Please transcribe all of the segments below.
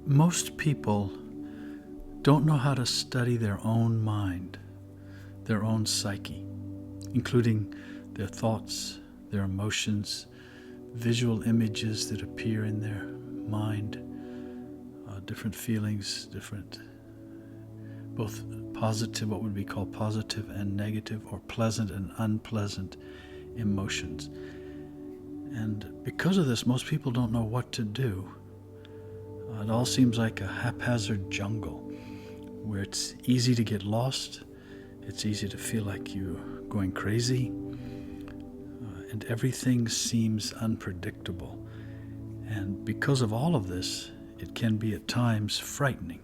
Most people don't know how to study their own mind, their own psyche, including their thoughts, their emotions, visual images that appear in their mind, different feelings, both positive, what would be called positive and negative, or pleasant and unpleasant emotions. And because of this, most people don't know what to do. It all seems like a haphazard jungle where it's easy to get lost, it's easy to feel like you're going crazy, and everything seems unpredictable. And because of all of this, it can be at times frightening.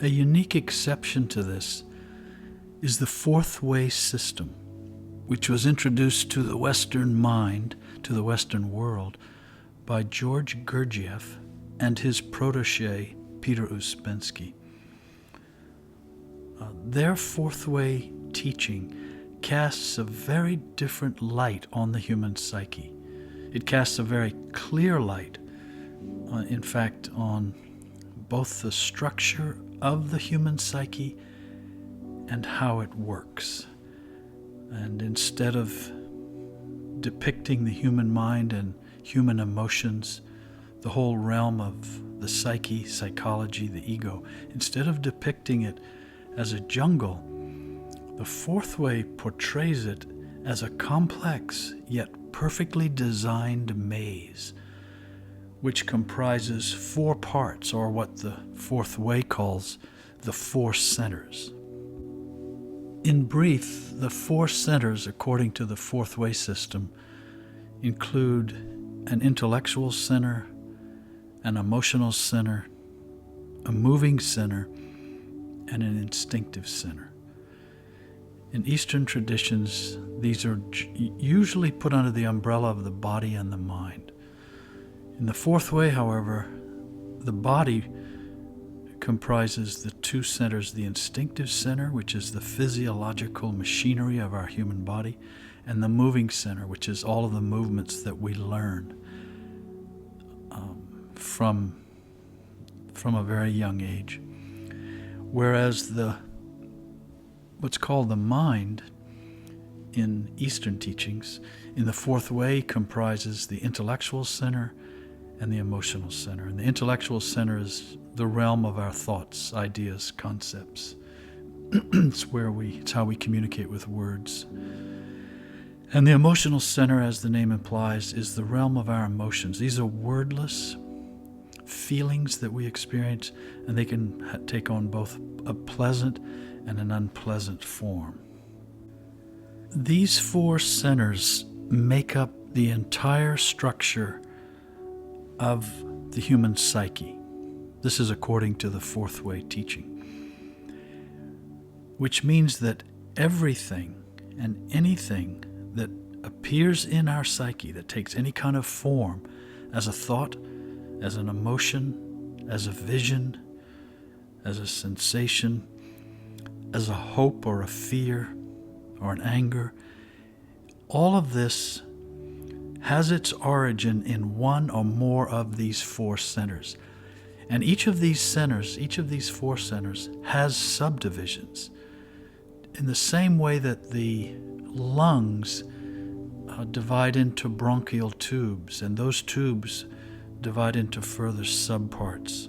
A unique exception to this is the fourth way system, which was introduced to the Western mind, to the Western world, by George Gurdjieff and his protege, Peter Uspensky. Their fourth way teaching casts a very different light on the human psyche. It casts a very clear light, in fact, on both the structure of the human psyche and how it works. And instead of depicting the human mind and human emotions, the whole realm of the psyche, psychology, the ego, instead of depicting it as a jungle, the fourth way portrays it as a complex yet perfectly designed maze, which comprises four parts, or what the fourth way calls the four centers. In brief, the four centers, according to the fourth way system, include an intellectual center, an emotional center, a moving center, and an instinctive center. In Eastern traditions, these are usually put under the umbrella of the body and the mind. In the fourth way, however, the body comprises the two centers, the instinctive center, which is the physiological machinery of our human body, and the moving center, which is all of the movements that we learn from a very young age. Whereas what's called the mind in Eastern teachings, in the fourth way, comprises the intellectual center and the emotional center. And the intellectual center is the realm of our thoughts, ideas, concepts. It's how we communicate with words. And the emotional center, as the name implies, is the realm of our emotions. These are wordless feelings that we experience, and they can take on both a pleasant and an unpleasant form. These four centers make up the entire structure of the human psyche. This is according to the fourth way teaching, which means that everything and anything that appears in our psyche, that takes any kind of form, as a thought, as an emotion, as a vision, as a sensation, as a hope or a fear or an anger, all of this has its origin in one or more of these four centers. And each of these centers, each of these four centers, has subdivisions. In the same way that the lungs divide into bronchial tubes, and those tubes divide into further subparts.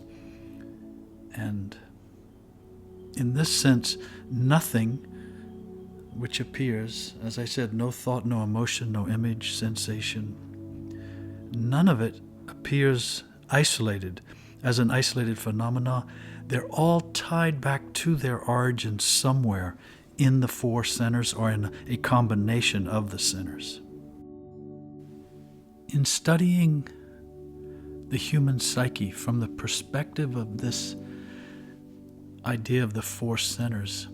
And in this sense, nothing which appears, as I said, no thought, no emotion, no image, sensation, none of it appears isolated, as an isolated phenomena. They're all tied back to their origin somewhere in the four centers, or in a combination of the centers. In studying the human psyche from the perspective of this idea of the four centers,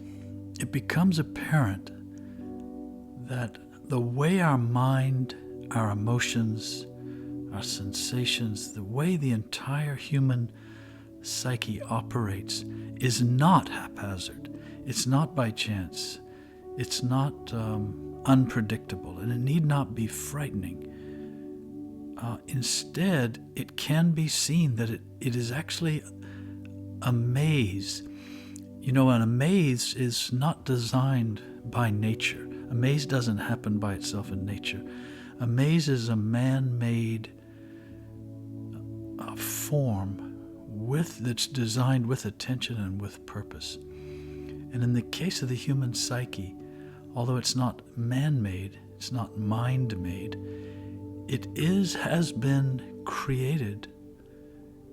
it becomes apparent that the way our mind, our emotions, our sensations, the way the entire human psyche operates is not haphazard. It's not by chance. It's not unpredictable, and it need not be frightening. instead, it can be seen that it is actually a maze. You know, and a maze is not designed by nature. A maze doesn't happen by itself in nature. A maze is a man-made form that's designed with attention and with purpose. And in the case of the human psyche, although it's not man-made, it's not mind-made, it has been created,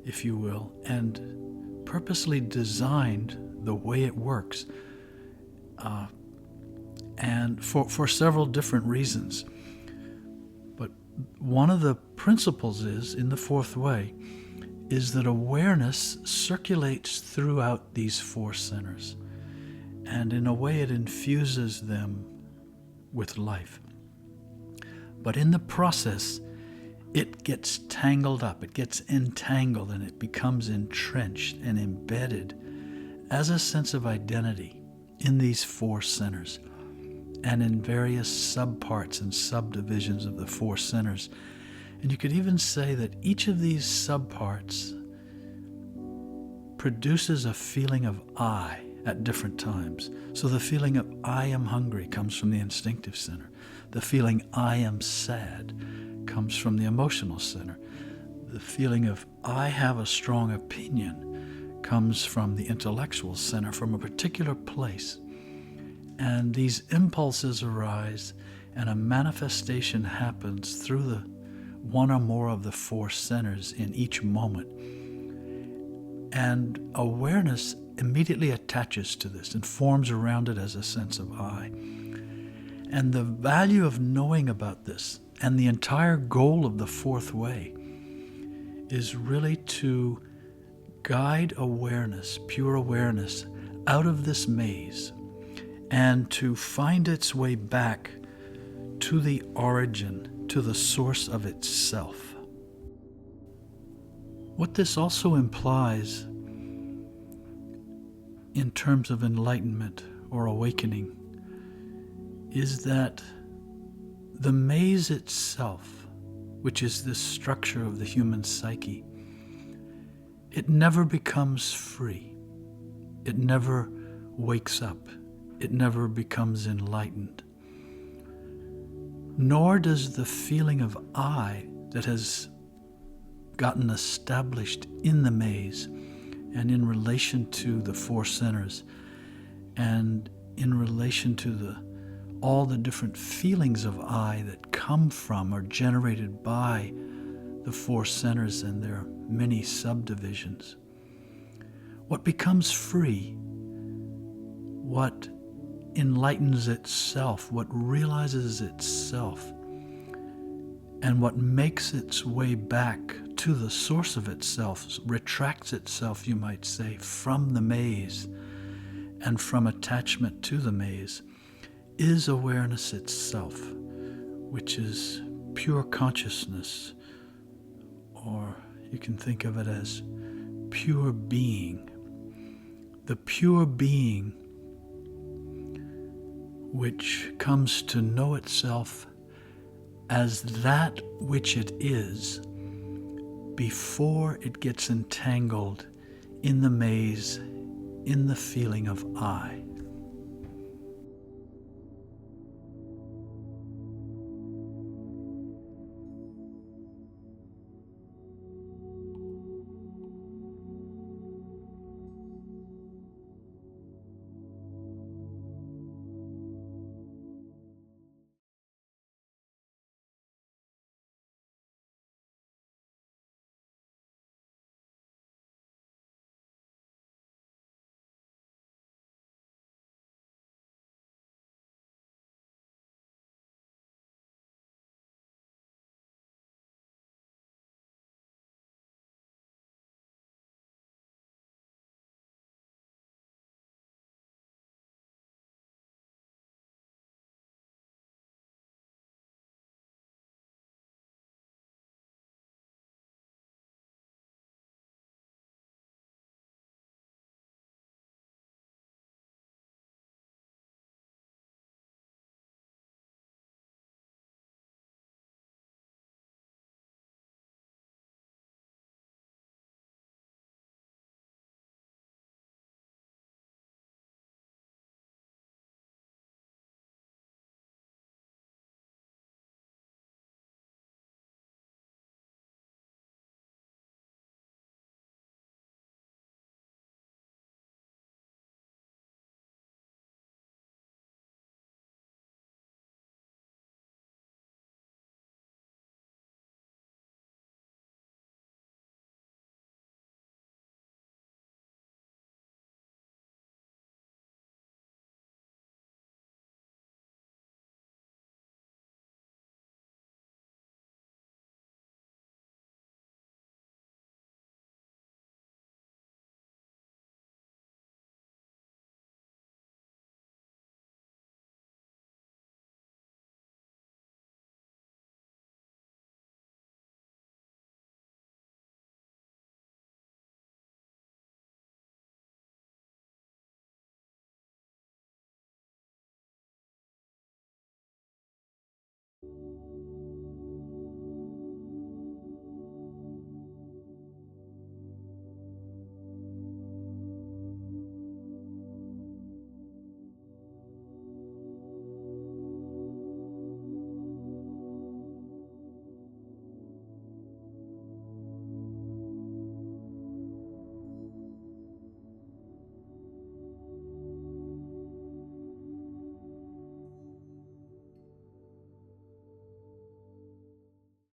if you will, and purposely designed the way it works, and for several different reasons. But one of the principles in the fourth way is that awareness circulates throughout these four centers, and in a way it infuses them with life. But in the process, it gets tangled up, it gets entangled, and it becomes entrenched and embedded as a sense of identity in these four centers and in various subparts and subdivisions of the four centers. And you could even say that each of these subparts produces a feeling of I at different times. So the feeling of I am hungry comes from the instinctive center. The feeling I am sad comes from the emotional center. The feeling of I have a strong opinion comes from the intellectual center, from a particular place. And these impulses arise, and a manifestation happens through the one or more of the four centers in each moment. And awareness immediately attaches to this and forms around it as a sense of I. And the value of knowing about this, and the entire goal of the fourth way, is really to guide awareness, pure awareness, out of this maze and to find its way back to the origin, to the source of itself. What this also implies in terms of enlightenment or awakening is that the maze itself, which is this structure of the human psyche, it never becomes free. It never wakes up. It never becomes enlightened. Nor does the feeling of I that has gotten established in the maze and in relation to the four centers and in relation to all the different feelings of I that come from or generated by the four centers and their many subdivisions. What becomes free, what enlightens itself, what realizes itself, and what makes its way back to the source of itself, retracts itself, you might say, from the maze and from attachment to the maze, is awareness itself, which is pure consciousness, or you can think of it as pure being. The pure being which comes to know itself as that which it is before it gets entangled in the maze, in the feeling of I.